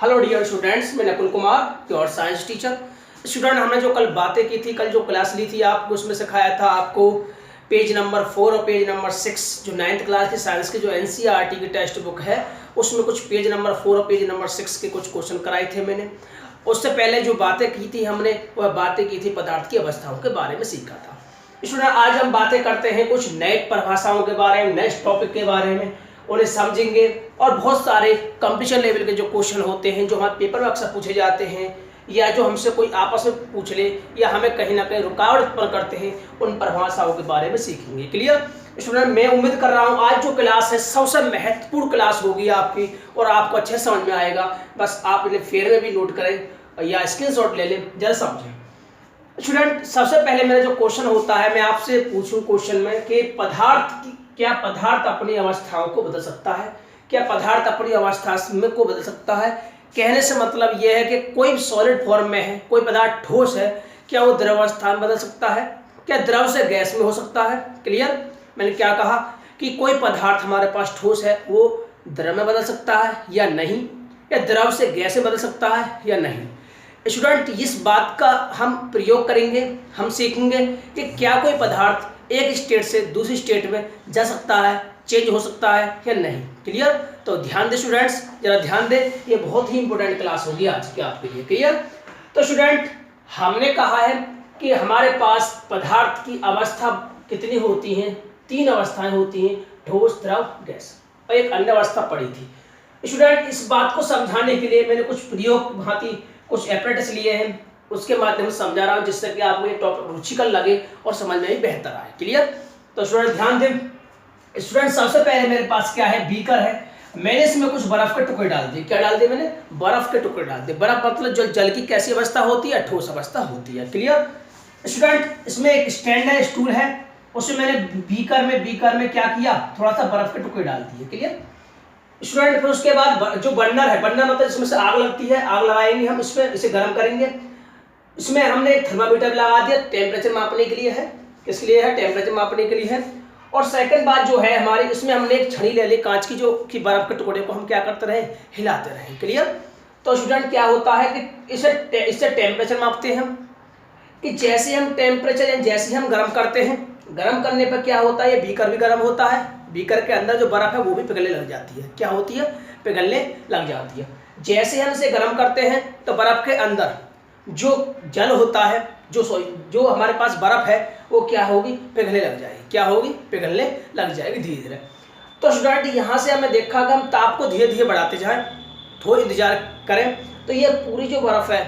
Hello dear students, मैं Nakul Kumar your science teacher. Student, हमने जो कल बातें की थी, कल जो क्लास ली थी आपको, उसमें सिखाया था आपको पेज नंबर 4 और पेज नंबर 6 जो 9th क्लास की साइंस की जो एनसीईआरटी की टेक्स्ट बुक है, उसमें कुछ पेज नंबर 4 और पेज नंबर 6 के कुछ क्वेश्चन कराए थे मैंने। उससे पहले जो बातें की थी हमने, वह बातें की थी पदार्थ की अवस्थाओं के बारे में सीखा था। स्टूडेंट, आज हम बातें करते हैं कुछ नए परिभाषाओं के बारे में, नेक्स्ट टॉपिक के बारे में, उन्हें समझेंगे। और बहुत सारे कंपटीशन लेवल के जो क्वेश्चन होते हैं, जो हमारे पेपर में अक्सर पूछे जाते हैं, या जो हमसे कोई आपस में पूछ ले, या हमें कहीं ना कहीं रुकावट उत्पन्न करते हैं, उन परिभाषाओं के बारे में सीखेंगे। क्लियर स्टूडेंट, मैं उम्मीद कर रहा हूँ आज जो क्लास है सबसे महत्वपूर्ण क्लास होगी आपकी, और आपको अच्छे समझ में आएगा। बस आप इन्हें फेयर में भी नोट करें या स्क्रीनशॉट ले लें, जरा समझें। स्टूडेंट, सबसे पहले मेरा जो क्वेश्चन होता है, मैं आपसे पूछूं क्वेश्चन में कि क्या पदार्थ अपनी अवस्थाओं को बदल सकता है? क्या पदार्थ अपनी अवस्था को बदल सकता है? कहने से मतलब यह है कि कोई सॉलिड फॉर्म में है, कोई पदार्थ ठोस है, क्या वो द्रव अवस्था में बदल सकता है? क्या द्रव से गैस में हो सकता है? क्लियर, मैंने क्या कहा कि कोई पदार्थ हमारे पास ठोस है, वो द्रव में बदल सकता है या नहीं, या द्रव से गैस में बदल सकता है या नहीं। स्टूडेंट, इस बात का हम प्रयोग करेंगे, हम सीखेंगे कि क्या कोई पदार्थ एक स्टेट से दूसरी स्टेट में जा सकता है, चेंज हो सकता है या नहीं। क्लियर, तो ध्यान दे स्टूडेंट्स, जरा ध्यान दे, ये बहुत ही इंपॉर्टेंट क्लास होगी आज की आपके लिए। क्लियर, तो स्टूडेंट, हमने कहा है कि हमारे पास पदार्थ की अवस्था कितनी होती हैं? 3 अवस्थाएं होती हैं, ठोस, द्रव, गैस, और एक अन्य अवस्था पड़ी थी। स्टूडेंट, इस बात को समझाने के लिए मैंने कुछ प्रयोग भांति कुछ एपरेटस लिए हैं, उसके माध्यम से समझा रहा हूं, जिससे कि आपको ये टॉपिक रुचिकर लगे और समझ में भी बेहतर आए। क्लियर, तो स्टूडेंट ध्यान दें। स्टूडेंट, सबसे पहले मेरे पास क्या है, बीकर है। मैंने इसमें कुछ बर्फ के टुकड़े डाल दिए। क्या डाल दिए मैंने? बर्फ के टुकड़े डाल दिए। बर्फ मतलब जो जल की कैसी अवस्था होती है? ठोस अवस्था होती है। क्लियर स्टूडेंट, इसमें एक स्टैंड है, स्टूल है, उसमें मैंने बीकर में क्या किया, थोड़ा सा बर्फ के टुकड़े डाल दिए। क्लियर स्टूडेंट, फिर उसके बाद जो बर्नर है, बर्नर मतलब इसमें से आग लगती है, आग लगाएंगे हम, इसमें इसे गर्म करेंगे। इसमें हमने एक थर्मामीटर लगा दिया, टेम्परेचर मापने के लिए है। किस लिए है? टेम्परेचर मापने के लिए है। और सेकंड बात जो है हमारी, इसमें हमने एक छड़ी ले ली कांच की, जो कि बर्फ के टुकड़े को हम क्या करते रहे, हिलाते रहे। क्लियर, तो स्टूडेंट क्या होता है कि इससे टेम्परेचर मापते हैं हम, कि जैसे हम टेम्परेचर या जैसे हम गर्म करते हैं, गर्म करने पर क्या होता है, ये बीकर भी गर्म होता है, बीकर के अंदर जो बर्फ है वो भी पिघलने लग जाती है। क्या होती है? पिघलने लग जाती है। जैसे हम इसे गर्म करते हैं तो बर्फ के अंदर जो जल होता है, जो हमारे पास बर्फ है, वो क्या होगी, पिघलने लग जाएगी। क्या होगी? पिघलने लग जाएगी धीरे धीरे। तो स्टूडेंट, यहाँ से हमें देखा कि हम ताप को धीरे धीरे बढ़ाते जाएं, थोड़ा इंतजार करें, तो ये पूरी जो बर्फ है,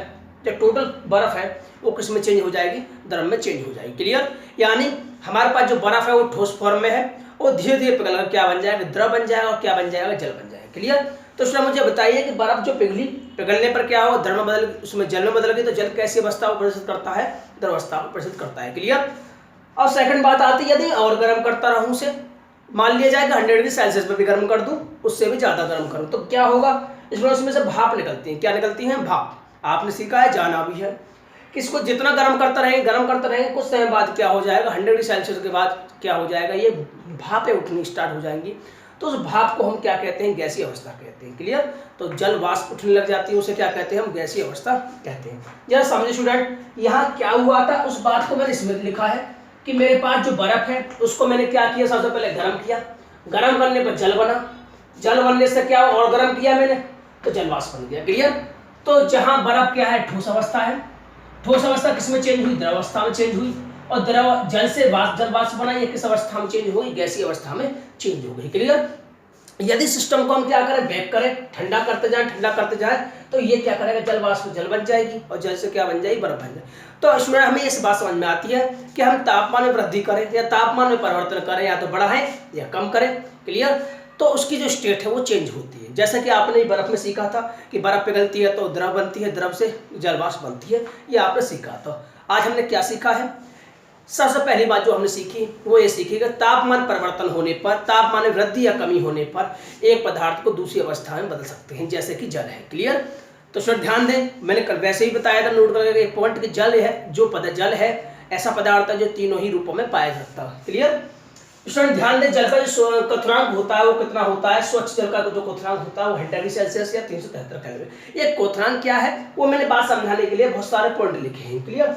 जो टोटल बर्फ है, वो किस में चेंज हो जाएगी? द्रव में चेंज हो जाएगी। क्लियर, यानी हमारे पास जो बर्फ है वो ठोस फॉर्म में है, वो धीरे धीरे पिघलकर क्या बन जाएगा? द्रव बन जाएगा, और क्या बन जाएगा? जल बन जाएगा। क्लियर, तो उसने मुझे बताइए कि बर्फ जो पिघलने पर क्या हो, द्रव में बदल, उसमें जल में बदल गई, तो जल कैसी अवस्था को प्रदर्शित करता है? द्रव अवस्था को प्रदर्शित करता है। क्लियर, और सेकंड बात आती है, यदि और गर्म करता रहूं उसे, मान लिया जाएगा 100 डिग्री सेल्सियस पर भी गर्म कर दूं, उससे भी ज्यादा गर्म करूं, तो क्या होगा? इसमें से भाप निकलती है। क्या निकलती है? भाप। आपने सीखा है, जाना भी है कि इसको जितना गर्म करते रहेंगे, कुछ समय बाद क्या हो जाएगा, 100 डिग्री सेल्सियस के बाद क्या हो जाएगा, ये भापें उठनी स्टार्ट हो जाएंगी। तो उस भाप को हम क्या कहते हैं? गैसीय अवस्था कहते हैं। क्लियर, तो जल वाष्प उठने लग जाती है, उसे क्या कहते हैं हम? गैसीय अवस्था कहते हैं। जरा समझे स्टूडेंट, यहाँ क्या हुआ था, उस बात को मैंने इसमें लिखा है कि मेरे पास जो बर्फ है उसको मैंने क्या किया, सबसे पहले गर्म किया, गर्म करने पर जल बना, जल बनने से क्या और गर्म किया मैंने, तो जल वाष्प बन गया। क्लियर, तो जहाँ बर्फ क्या है, ठोस अवस्था है, ठोस अवस्था किसमें चेंज हुई? द्रव अवस्था में चेंज हुई, और द्रव जल से जल वाष्प बना, ये किस अवस्था में चेंज हुई? गैसीय अवस्था में चेंज हो गई। क्लियर, यदि सिस्टम को हम क्या करें, बेक करें, ठंडा करते जाए, तो ये क्या करेगा, जल वाष्प जल बन जाएगी, और जल से क्या बन जाएगी? बर्फ बन जाएगी। तो इसमें हमें इस बात समझ में आती है कि हम तापमान में वृद्धि करें या तापमान में परिवर्तन करें, या तो बढ़ाएं या कम करें। क्लियर, तो उसकी जो स्टेट है वो चेंज होती है। जैसे कि आपने बर्फ में सीखा था कि बर्फ पिघलती है तो द्रव बनती है, द्रव से जल वाष्प बनती है, ये आपने सीखा था। आज हमने क्या सीखा है? सबसे पहली बात जो हमने सीखी वो ये सीखी कि तापमान परिवर्तन होने पर, तापमान में वृद्धि या कमी होने पर एक पदार्थ को दूसरी अवस्था में बदल सकते हैं, जैसे कि जल है। क्लियर, तो सर ध्यान दें, मैंने कल वैसे ही बताया था, नोट करके एक पॉइंट कि जल है, जल है ऐसा पदार्थ है जो तीनों ही रूपों में पाया जाता है। क्लियर, स्टूडेंट ध्यान दें, जल का जो क्वथनांक होता है वो कितना होता है, स्वच्छ जल का जो क्वथनांक होता है वो 100 डिग्री सेल्सियस या 373 केल्विन। ये क्वथनांक क्या है वो मैंने बात समझाने के लिए बहुत सारे पॉइंट लिखे हैं। क्लियर।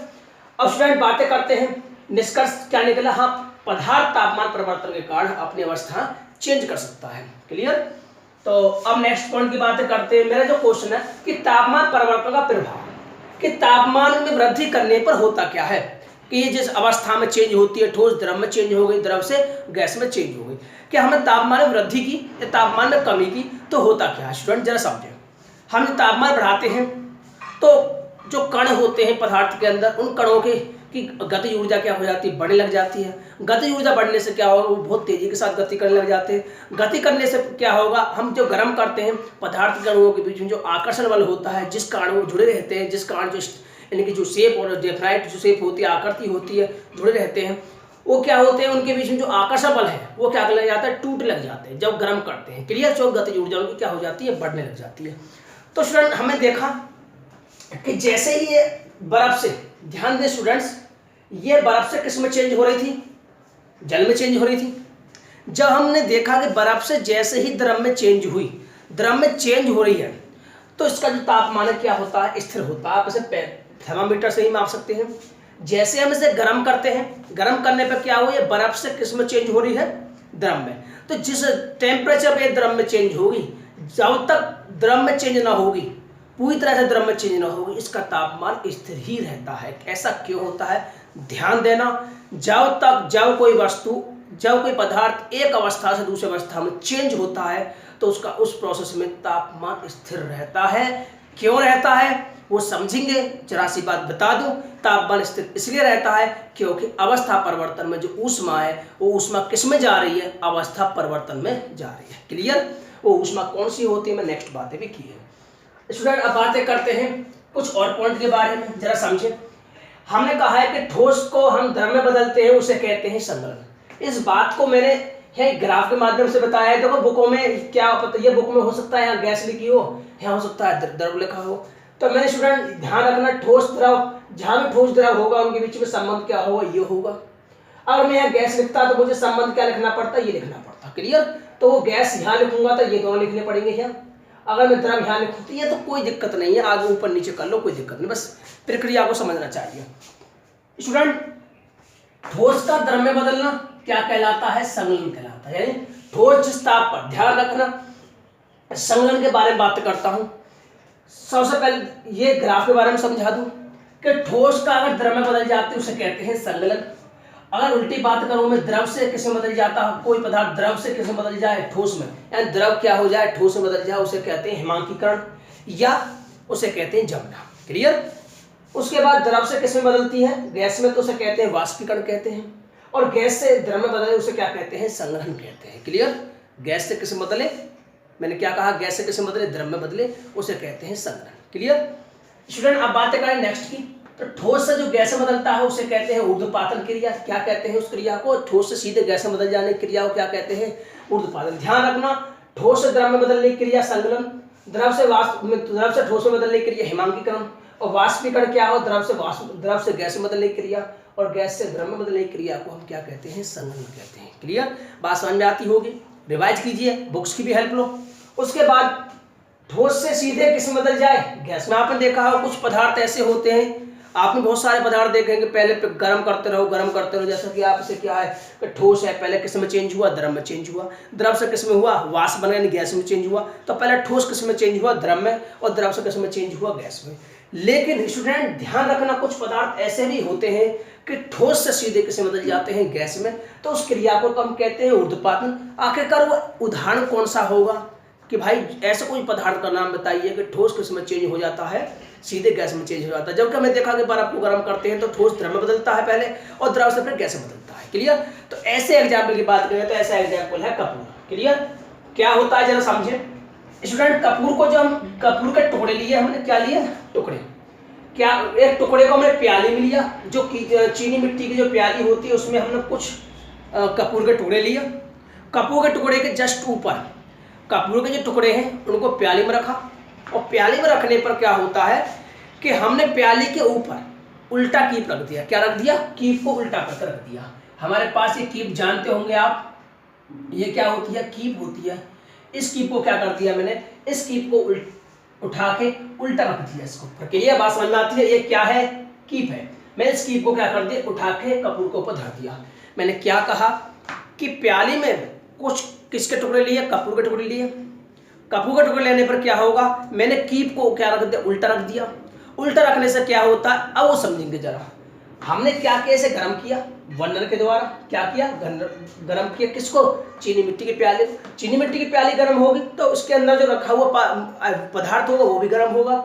अब स्टूडेंट बातें करते हैं, निष्कर्ष क्या निकला। हाँ, पदार्थ तापमान परिवर्तन के कारण अपनी अवस्था चेंज कर सकता है। क्लियर। तो अब नेक्स्ट पॉइंट की बातें करते हैं। मेरा जो क्वेश्चन है कि तापमान परिवर्तन का प्रभाव, कि तापमान में वृद्धि करने पर होता क्या है, कि ये जिस अवस्था में चेंज होती है, ठोस द्रव में चेंज हो गई, द्रव से गैस में चेंज हो गई, कि हमने तापमान में वृद्धि की या तापमान में कमी की तो होता क्या है। स्टूडेंट जरा समझें, हम तापमान बढ़ाते हैं तो जो कण होते हैं पदार्थ के अंदर, उन कणों की गति ऊर्जा क्या हो जाती है, बढ़ने लग जाती है। गति ऊर्जा बढ़ने से क्या होगा, वो बहुत तेजी के साथ गति करने लग जाते हैं। गति करने से क्या होगा, हम जो गर्म करते हैं पदार्थ के अणुओं के बीच में जो आकर्षण बल होता है, जिस कारण वो जुड़े रहते हैं, जिस कारण जो यानी कि जो शेप और डेफिनाइट जो शेप होती है, आकृति होती है, जुड़े रहते हैं, वो क्या होते हैं, उनके बीच में जो आकर्षण बल है वो क्या लग जाता है, टूट लग जाते हैं जब गर्म करते हैं। क्लियर। जो गति ऊर्जा उनकी क्या हो जाती है, बढ़ने लग जाती है। तो स्टूडेंट हमने देखा कि जैसे ही ये बर्फ से, ध्यान दें स्टूडेंट्स, ये बर्फ से किस में चेंज हो रही थी, जल में चेंज हो रही थी। जब हमने देखा कि बर्फ से जैसे ही द्रव में चेंज हुई, द्रव में चेंज हो रही है, तो इसका जो तापमान है क्या होता है, स्थिर होता है। आप इसे थर्मामीटर से ही माप सकते हैं। जैसे हम इसे गर्म करते हैं, गर्म करने पर क्या हुआ, ये बर्फ से किस में चेंज हो रही है, द्रव में। तो जिस टेम्परेचर पे द्रव में चेंज होगी, जब तक द्रव में चेंज ना होगी, पूरी तरह से द्रव में चेंज ना होगी, इसका तापमान स्थिर ही रहता है। ऐसा क्यों होता है, ध्यान देना। जब कोई वस्तु, जब कोई पदार्थ एक अवस्था से दूसरी अवस्था में चेंज होता है तो उसका उस प्रोसेस में तापमान स्थिर रहता है। क्यों रहता है वो समझेंगे। जरा सी बात बता दूं, तापमान स्थिर इसलिए रहता है क्योंकि अवस्था परिवर्तन में जो ऊष्मा है वो ऊष्मा किस में जा रही है, अवस्था परिवर्तन में जा रही है। क्लियर। वो ऊष्मा कौन सी होती है, मैं नेक्स्ट बातें भी की है। स्टूडेंट अब बातें करते हैं कुछ और पॉइंट के बारे में, जरा समझे। हमने कहा है कि ठोस को हम द्रव में बदलते हैं, उसे कहते हैं संघनन। इस बात को मैंने ग्राफ के माध्यम से बताया है। देखो बुकों में क्या पता, ये बुक में हो सकता है यहाँ गैस लिखी हो, यहाँ हो सकता है द्रव लिखा हो। तो मैंने स्टूडेंट ध्यान रखना, ठोस द्रव, जहां भी ठोस द्रव होगा उनके बीच में संबंध क्या होगा, ये होगा। अगर मैं यहाँ गैस लिखता तो मुझे संबंध क्या लिखना पड़ता, ये लिखना पड़ता। क्लियर। तो वो गैस यहाँ लिखूंगा तो ये दोनों लिखने पड़ेंगे यहाँ। अगर मैं द्रव यहाँ लिखूँ तो ये तो कोई दिक्कत नहीं है, आगे ऊपर नीचे कर लो, कोई दिक्कत नहीं, बस प्रक्रिया को समझना चाहिए। स्टूडेंट ठोस का द्रव में बदलना क्या कहलाता है, संघनन कहलाता है। यानी ठोस जिस ताप पर, ध्यान रखना, संघनन के बारे में बात करता हूं। सबसे पहले ये ग्राफ के बारे में समझा दूं कि ठोस का अगर द्रव में बदल जाते हैं उसे कहते हैं संघनन। अगर उल्टी बात करूं मैं, द्रव से किस में बदल जाता, कोई पदार्थ द्रव से किस में बदल जाए, ठोस में, यानी द्रव क्या हो जाए, ठोस में बदल जाए, उसे कहते हैं हिमांकीकरण या उसे कहते हैं जमना। क्लियर। उसके बाद द्रव से किस में बदलती है, गैस में, तो उसे कहते हैं वाष्पीकरण कहते हैं। और गैस से द्रव में बदले उसे क्या कहते हैं, संघनन कहते हैं। क्लियर। गैस से किस में बदले, मैंने क्या कहा, गैस से किस में बदले, द्रव में बदले, उसे कहते हैं संघनन। क्लियर। स्टूडेंट अब बातें करें नेक्स्ट की। तो ठोस से जो गैस में बदलता है उसे कहते हैं ऊर्ध्वपातन क्रिया। क्या कहते हैं उस क्रिया को, ठोस से सीधे गैस में बदल जाने की क्रिया को क्या कहते हैं, ऊर्ध्वपातन। ध्यान रखना, ठोस से द्रव में बदलने की क्रिया संघनन, द्रव से ठोस में बदलने की क्रिया हिमांकीकरण, और वाष्पीकरण क्या हो, द्रव से गैस में बदलने की क्रिया, और गैस से द्रव में बदलने की क्रिया को हम क्या कहते हैं, संघनन कहते हैं। क्लियर। बात समझ में आती होगी, रिवाइज कीजिए, बुक्स की भी हेल्प लो। उसके बाद ठोस से सीधे किस में बदल जाए, गैस में। आपने देखा हो कुछ पदार्थ ऐसे होते हैं, आपने बहुत सारे पदार्थ देखेंगे, पहले गर्म करते रहो, जैसा कि आप इसे क्या है कि ठोस है, पहले किस में चेंज हुआ, द्रव में चेंज हुआ, द्रव से किस में हुआ, वाष्प बना यानी गैस में चेंज हुआ। तो पहले ठोस किस में चेंज हुआ, द्रव में, और द्रव से किस में चेंज हुआ, गैस में। लेकिन स्टूडेंट ध्यान रखना, कुछ पदार्थ ऐसे भी होते हैं कि ठोस से सीधे किस में बदल जाते हैं, गैस में, तो उस क्रिया को तो हम कहते हैं ऊर्ध्वपातन। आखिरकार वो उदाहरण कौन सा होगा कि भाई ऐसा कोई पदार्थ का नाम बताइए कि ठोस किस में चेंज हो जाता है, सीधे गैस में चेंज हो जाता है। जबकि हमने देखा कि बर्फ को गर्म करते हैं तो ठोस द्रव में बदलता है पहले, और द्रव से फिर गैस में बदलता है। क्लियर। तो ऐसे एग्जाम्पल की बात करें तो ऐसा एग्जाम्पल है कपूर। क्लियर। क्या होता है जरा समझे स्टूडेंट। कपूर को जो हम कपूर के टुकड़े लिए, हमने क्या लिए, टुकड़े, क्या एक टुकड़े को हमने प्याली में लिया, जो चीनी मिट्टी की जो प्याली होती है उसमें हमने कुछ कपूर के टुकड़े लिए। कपूर के टुकड़े के जस्ट ऊपर कपूर के जो टुकड़े हैं उनको प्याली में रखा, और प्याली में रखने पर क्या होता है कि हमने प्याली के ऊपर उल्टा कीप रख दिया। क्या रख दिया, कीप को उल्टा करके रख दिया। हमारे पास ये कीप जानते होंगे आप, ये क्या होती है, कीप होती है। इस कीप को क्या कर दिया मैंने, इस कीप को उठा के उल्टा रख दिया इसको ऊपर। क्लियर, बात समझ में आती है, ये क्या है, कीप है। मैंने इस कीप को क्या कर दिया, उठा के कपूर के ऊपर धर दिया। मैंने क्या कहा कि प्याली में कुछ किसके टुकड़े लिए, कपूर के टुकड़े लिए। कपूर के टुकड़े लेने पर क्या होगा, मैंने कीप को क्या रख दिया, उल्टा रख दिया। उल्टा रखने से क्या होता है, अब वो समझेंगे जरा। हमने क्या किया, इसे गर्म किया बर्नर के द्वारा। क्या किया, गर्म किया किसको, चीनी मिट्टी के प्याले। चीनी मिट्टी की प्याली गर्म होगी तो उसके अंदर जो रखा हुआ पदार्थ होगा वो भी गर्म होगा।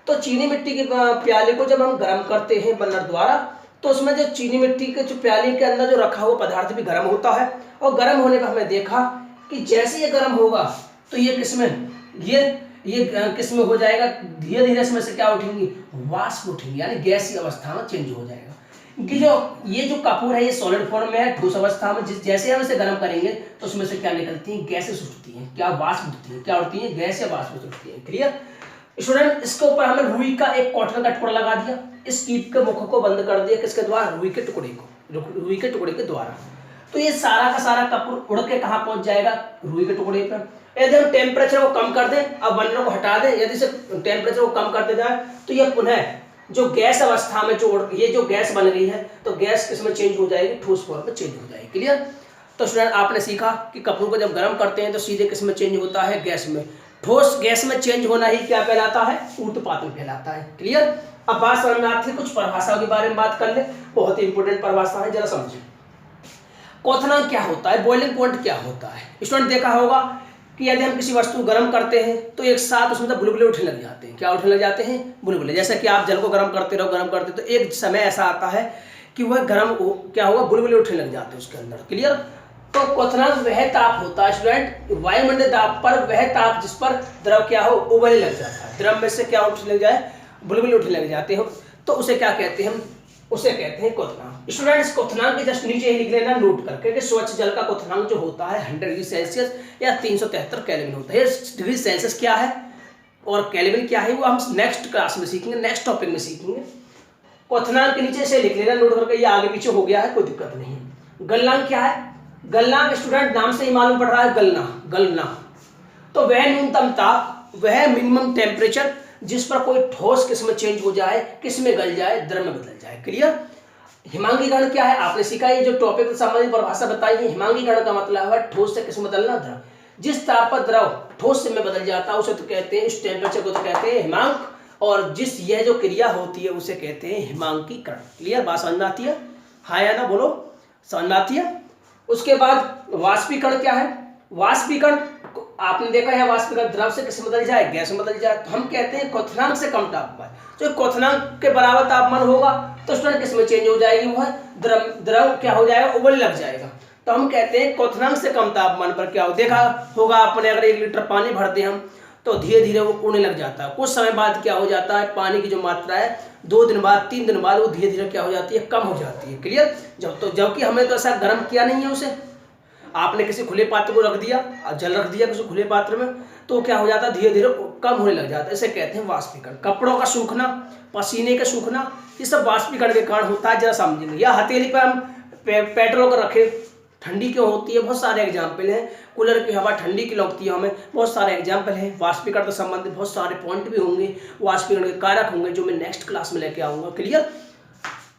तो चीनी मिट्टी के प्याले को जब हम गर्म करते हैं बर्नर द्वारा, तो उसमें जो चीनी मिट्टी के जो प्याले के अंदर जो रखा हुआ पदार्थ भी गर्म होता है। और गर्म होने पर हमने देखा कि जैसे ये गर्म होगा तो ये किसमें, ये किसमें हो जाएगा, धीरे धीरे इसमें से क्या उठेंगी, वाष्प उठेंगी, यानी गैसीय अवस्था में चेंज हो जाएगा। कि जो ये जो कपूर है ये सॉलिड फॉर्म में है, ठोस अवस्था में। जैसे हम इसे गर्म करेंगे तो उसमें से क्या निकलती हैं, गैसेस उठती हैं। क्या, वाष्प उठती है, क्या उठती है, गैस या वाष्प उठती है। क्लियर स्टूडेंट, इसके ऊपर हमने रुई का एक कॉटन का टुकड़ा लगा दिया। इस कीप के मुख को बंद कर दिया, किसके द्वारा, रुई के टुकड़े को, रुई के टुकड़े के द्वारा। तो ये सारा का सारा कपूर उड़ के कहाँ पहुंच जाएगा, रुई के टुकड़े पर। यदि हम टेम्परेचर को कम कर दें, अब बर्नर को हटा दें, यदि से टेम्परेचर को कम करते जाए तो ये पुनः जो गैस अवस्था में जो ये जो गैस बन रही है तो गैस किस में चेंज हो जाएगी, ठोस फॉर्म में चेंज हो जाएगी। क्लियर। तो स्टूडेंट आपने सीखा कि कपूर को जब गर्म करते हैं तो सीधे किस में चेंज होता है, गैस में। ठोस गैस में चेंज होना ही क्या कहलाता है, ऊर्ध्वपातन कहलाता है। क्लियर। अब बात समझ में आती है, कुछ परिभाषाओं के बारे में बात कर ले, बहुत ही इंपॉर्टेंट परिभाषा है, जरा समझिए। क्वथनांक क्या होता है, बॉइलिंग पॉइंट क्या होता है। स्टूडेंट देखा होगा कि यदि हम किसी वस्तु को गर्म करते हैं तो एक साथ उसमें तो बुलबुले उठने लग जाते हैं। क्या उठने लग जाते हैं, बुलबुले। जैसे कि आप जल को गर्म करते रहो, गर्म करते तो एक समय ऐसा आता है कि वह गर्म क्या होगा, बुलबुले उठने लग जाते हैं उसके अंदर। क्लियर। तो क्वथनांक वह ताप होता है स्टूडेंट, वायुमंडलीय दाब पर वह ताप जिस पर द्रव क्या हो, उबलने लग जाता है। द्रव में से क्या उठने लग जाए, बुलबुले उठने लग जाते हैं, तो उसे क्या कहते हैं, उसे कहते हैं क्वथनांक। स्टूडेंट्स क्वथनांक के जस्ट नीचे ही लिख लेना नोट करके कि स्वच्छ जल का क्वथनांक जो होता है 100 डिग्री सेल्सियस या 373 केल्विन होता है। डिग्री सेल्सियस क्या है और केल्विन क्या है वो हम नेक्स्ट क्लास में सीखेंगे, नेक्स्ट टॉपिक में सीखेंगे। क्वथनांक के नीचे से लिख लेना नोट करके, ये आगे पीछे हो गया है कोई दिक्कत नहीं। गलनांक क्या है, गलनांक स्टूडेंट नाम से ही मालूम पड़ रहा है, गलना, गलना। तो वह न्यूनतम ताप, वह मिनिमम टेम्परेचर जिस पर कोई ठोस किस में चेंज हो जाए, किस में गल जाए, द्रव में बदल जाए। क्लियर। हिमांगीकरण क्या है आपने सीखा, ये जो टॉपिक संबंधित परिभाषा बताई है। हिमांगीकरण का मतलब है ठोस से किस में बदलना, द्रव। जिस ताप पर द्रव ठोस में बदल जाता है उसे तो कहते हैं, इस टेम्परेचर को तो कहते हैं हिमांक, और जिस यह जो क्रिया होती है उसे कहते हैं हिमांकीकरण। क्लियर, बात समझ में आती है, हाँ या ना बोलो, समझ में आती है। उसके बाद वाष्पीकरण क्या है, वाष्पीकरण आपने देखा है, वाष्पीकरण द्रव से किस में बदल जाए, गैस में बदल जाए। तो हम कहते हैं क्वथनांक से कम तापमान, जो क्वथनांक के बराबर तापमान होगा तो स्टूडेंट किस में चेंज हो जाएगी, वो है द्रव क्या हो जाएगा, उबलने लग जाएगा। तो हम कहते हैं क्वथनांक से कम तापमान पर क्या हो, देखा होगा आपने, अगर 1 लीटर पानी भरते हम तो धीरे धीरे वो उड़ने लग जाता है। कुछ समय बाद क्या हो जाता है, पानी की जो मात्रा है 2 दिन बाद 3 दिन बाद वो धीरे धीरे क्या हो जाती है, कम हो जाती है। क्लियर। जबकि हमने तो ऐसा गर्म किया नहीं है उसे, आपने किसी खुले पात्र को रख दिया, जल रख दिया किसी खुले पात्र में, तो क्या हो जाता है, धीरे धीरे कम होने लग जाता है। इसे कहते हैं वाष्पीकरण। कपड़ों का सूखना, पसीने का सूखना, ये सब वाष्पीकरण के कारण होता है, जरा समझेंगे। या हथेली पर हम पेट्रोल को रखे, ठंडी क्यों होती है, बहुत सारे एग्जाम्पल हैं। कूलर की हवा ठंडी की लगती है हमें, बहुत सारे एग्जाम्पल हैं। वाष्पीकरण से संबंधित बहुत सारे पॉइंट भी होंगे, वाष्पीकरण के कारक होंगे जो मैं नेक्स्ट क्लास में लेके आऊंगा। क्लियर।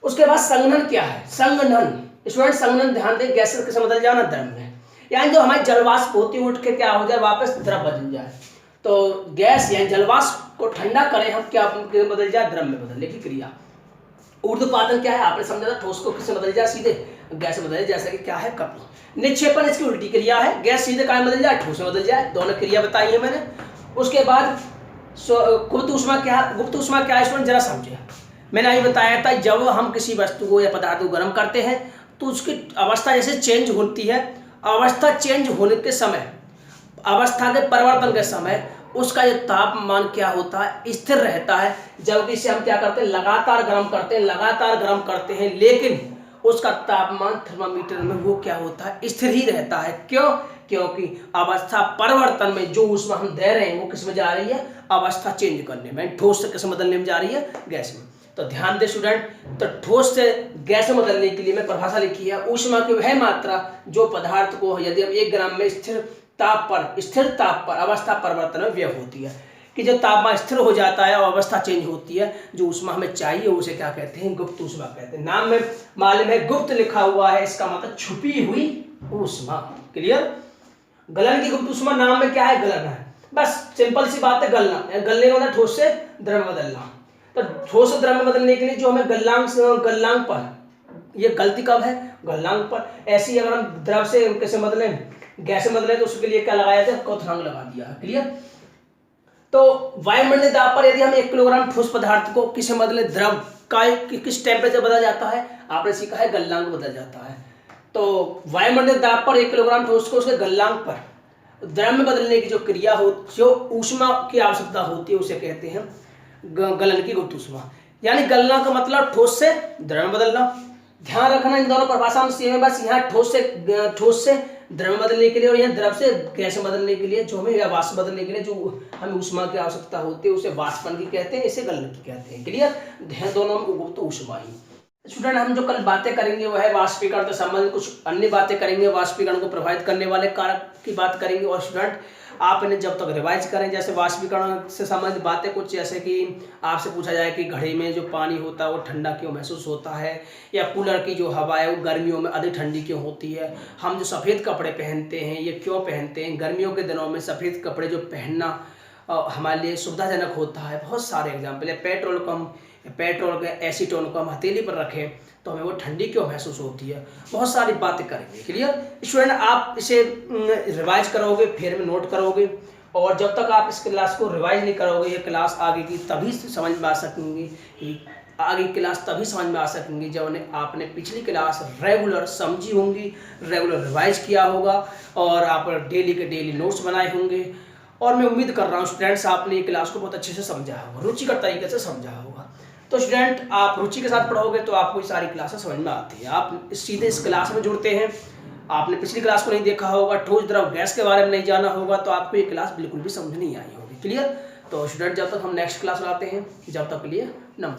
उसके बाद संघनन क्या है, संघनन स्टूडेंट, संघनन ध्यान दें, गैस किसे बदल जाना, द्रव में, यानी जो हमारी जलवाष्प होती है उठ के क्या हो जाए, वापस द्रव बदल जाए। तो गैस यानी जलवाष्प को ठंडा करें हम, क्या बदल जाए, द्रव में बदलने की क्रिया। ऊर्ध्वपातन क्या है आपने समझा था, ठोस को किससे बदल जाए, सीधे गैस में बदल जाए, जैसे कि क्या है, कप। निक्षेपण इसकी उल्टी क्रिया है, गैस सीधे काय बदल जाए, ठोस में बदल जाए, दोनों क्रिया बताई है मैंने। उसके बाद गुप्त ऊष्मा क्या, गुप्त ऊष्मा क्या है स्टूडेंट, जरा समझे। मैंने अभी बताया था, जब हम किसी वस्तु को या पदार्थ को गर्म करते हैं तो उसकी अवस्था जैसे चेंज होती है, अवस्था चेंज होने के समय, अवस्था के परिवर्तन के समय उसका जो तापमान क्या होता है, स्थिर रहता है। जबकि इसे हम क्या करते हैं, लगातार गर्म करते हैं, लगातार गर्म करते हैं, लेकिन उसका तापमान थर्मामीटर में वो क्या होता है, स्थिर ही रहता है। क्यों, क्योंकि अवस्था परिवर्तन में जो ऊष्मा हम दे रहे हैं वो किस में जा रही है, अवस्था चेंज करने में, ठोस से किस में बदलने में जा रही है, गैस में। तो ध्यान दे स्टूडेंट, तो ठोस से गैस में बदलने के लिए मैं परिभाषा लिखी है, ऊष्मा की वह मात्रा जो पदार्थ को यदि हम 1 ग्राम में स्थिर ताप पर अवस्था परिवर्तन में व्यय होती है, कि जब तापमान स्थिर हो जाता है और अवस्था चेंज होती है, जो ऊष्मा हमें चाहिए उसे क्या कहते हैं, गुप्त ऊष्मा कहते हैं। नाम में मालूम है गुप्त लिखा हुआ है, इसका मतलब छुपी हुई ऊष्मा। क्लियर? गलन की गुप्त ऊष्मा नाम में क्या है, गलन है। बस सिंपल सी बात है, गलना। गलने का मतलब ठोस से द्रव में बदलना। तो ठोस से द्रव में बदलने के लिए जो हमें गलनांक पर, ये गलती कब है, गलनांक पर। ऐसे ही अगर हम द्रव से कैसे बदले, गैस में बदले, तो उसके लिए क्या लगाया जाए, क्वथनांक लगा दिया। क्लियर? तो वायुमंडलीय दाब पर यदि हम 1 किलोग्राम ठोस पदार्थ को किसे बदले, द्रव का किस टेम्परेचर बदल जाता है, आपने सीखा है गलनांक बदल जाता है। तो वायुमंडलीय दाब पर 1 किलोग्राम ठोस को उसके गलनांक पर द्रव में बदलने की जो क्रिया हो, जो ऊष्मा की आवश्यकता होती है, उसे कहते हैं गलन की गुप्त ऊष्मा। यानी गलना का मतलब ठोस से द्रव में बदलना। ध्यान रखना इन दोनों परिभाषा में सेम है, बस यहाँ ठोस से द्रव में बदलने के लिए और यहाँ द्रव से गैस में बदलने के लिए, जो हमें या वाष्प बदलने के लिए जो हमें ऊष्मा की आवश्यकता होती है, उसे वाष्पन की कहते हैं, इसे गलन की कहते हैं। क्लियर? ध्यान दोनों में गुप्त ऊष्मा ही। स्टूडेंट, हम जो कल बातें करेंगे वह है वाष्पीकरण से संबंधित कुछ अन्य बातें करेंगे, वाष्पीकरण को प्रभावित करने वाले कारक की बात करेंगे। और स्टूडेंट, आप इन्हें जब तक रिवाइज करें, जैसे वाष्पीकरण से संबंधित बातें कुछ, जैसे कि आपसे पूछा जाए कि घड़े में जो पानी होता है वो ठंडा क्यों महसूस होता है, या कूलर की जो हवा है वो गर्मियों में अधिक ठंडी क्यों होती है, हम जो सफ़ेद कपड़े पहनते हैं ये क्यों पहनते हैं, गर्मियों के दिनों में सफ़ेद कपड़े जो पहनना हमारे लिए सुविधाजनक होता है। बहुत सारे एग्जाम्पल है। पेट्रोल के एसीटोन को हम हथेली पर रखें तो हमें वो ठंडी क्यों महसूस होती है। बहुत सारी बातें करेंगे। क्लियर? स्टूडेंट, आप इसे रिवाइज करोगे, फिर में नोट करोगे, और जब तक आप इस क्लास को रिवाइज नहीं करोगे, ये क्लास आगे की तभी समझ में आ सकेंगी, आगे क्लास तभी समझ में आ सकेंगी जब आपने पिछली क्लास रेगुलर समझी होंगी, रेगुलर रिवाइज किया होगा, और आप डेली के डेली नोट्स बनाए होंगे। और मैं उम्मीद कर रहा हूँ स्टूडेंट्स, आपने ये क्लास को बहुत अच्छे से समझा होगा, रुचिकर तरीके से समझा होगा। तो स्टूडेंट, आप रुचि के साथ पढ़ोगे तो आपको ये सारी क्लासेस समझ में आती है। आप सीधे इस क्लास में जुड़ते हैं, आपने पिछली क्लास को नहीं देखा होगा, ठोस द्रव गैस के बारे में नहीं जाना होगा, तो आपको ये क्लास बिल्कुल भी समझ नहीं आई होगी। क्लियर? तो स्टूडेंट, जब तक हम नेक्स्ट क्लास लाते हैं, जब तक के लिए नमस्कार।